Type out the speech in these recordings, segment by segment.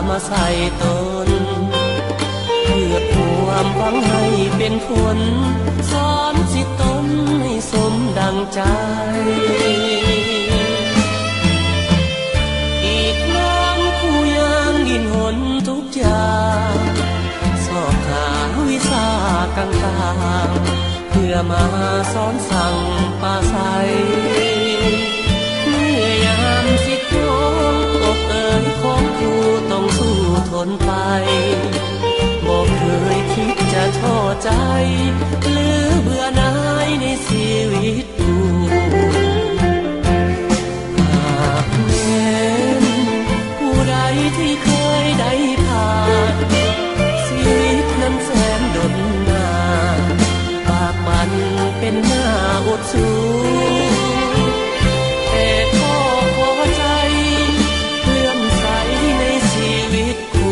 มาใส่ตนเพื่อความหวังให้เป็นผลสอนสิตนให้สมดังใจอีกน้องผู้ยังดินหนทุกอย่างสอบหาวิชาต่างๆเพื่อมาสอนสั่งปาใสเมื่อยามสิทธิ์น้องอกเอ๋ยของครูต้องสู้ทนไปบอกเคยคิดจะท้อใจหรือเบื่อหน่ายในชีวิตกูหากแม้นผู้ใดที่เคยได้ผ่านชีวิตนั้นแสนดนนานปากมันเป็นหน้าอดสู้แต่ก็พอใจเลื่อมใสในชีวิตกู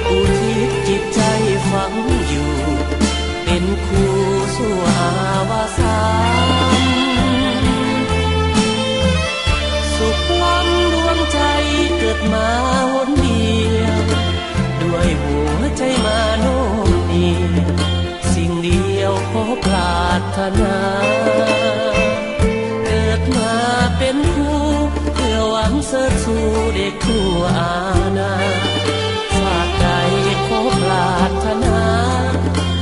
อุทิศจิตใจฝังอยู่เป็นครูสู่อาวสานสุขล้ำดวงใจเกิดมาหนเดียวด้วยหัวใจมาโน้มเอียงสิ่งเดียวขอปรารถนาเกิดมาเป็นครูเพื่อหวังเสริฐสู่เด็กทั่วอาณาชาติใดขอปรารถนา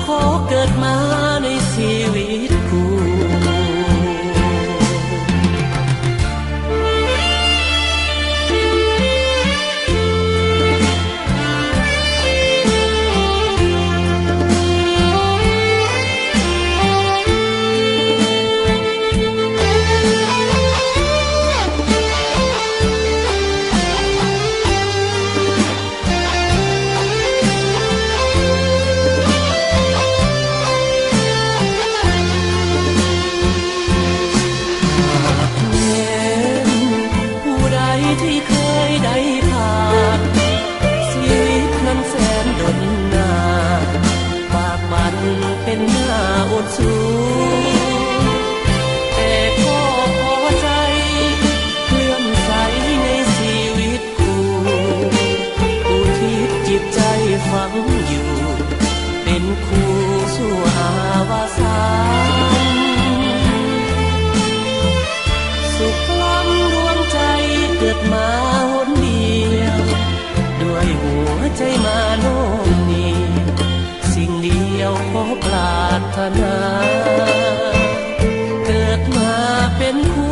ขอเกิดมาในชีวิตกูที่เคยได้ผ่านชีวิตนั้นแสนดนนานปากมันเป็นหน้าอดสู้แต่ก็พอใจเลื่อมใสในชีวิตกูอุทิศจิตใจฝังอยู่เป็นครูสู่อาวสานสุขล้ำดวงใจเกิดมาหนเดียวด้วยหัวใจมาโน้มเอียงสิ่งเดียวขอปรารถนาเกิดมาเป็นครู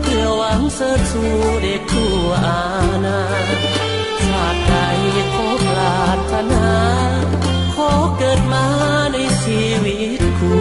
เพื่อหวังเสริฐสู่เด็กทั่วอาณาชาติใดขอปรารถนาขอเกิดมาในชีวิตกู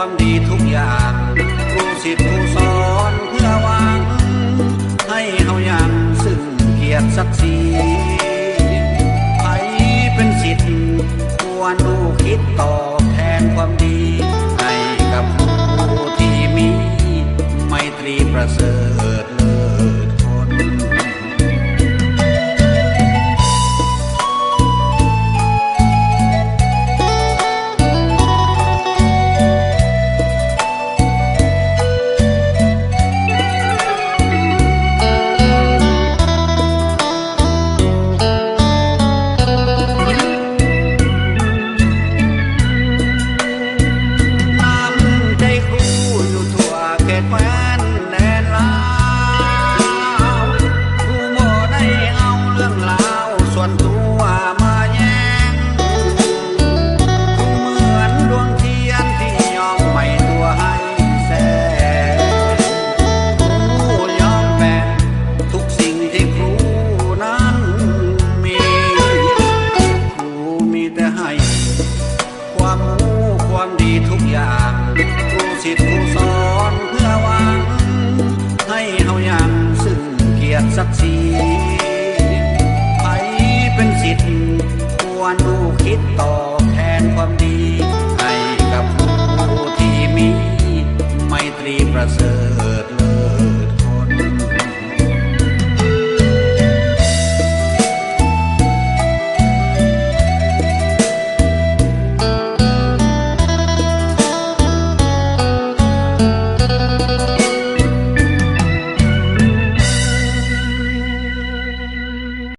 ความดีทุกอย่างครูศิษย์ครูสอนเพื่อหวังให้เฮายังซึ่งเกียรติศักดิ์ศรีใครเป็นศิษย์ควรรู้คิดตอบแทนความดีให้กับผู้ที่มีไมตรีประเสริฐเลิศคน ศักดิ์ศรีใครเป็นศิษย์ควรรู้คิดต่อ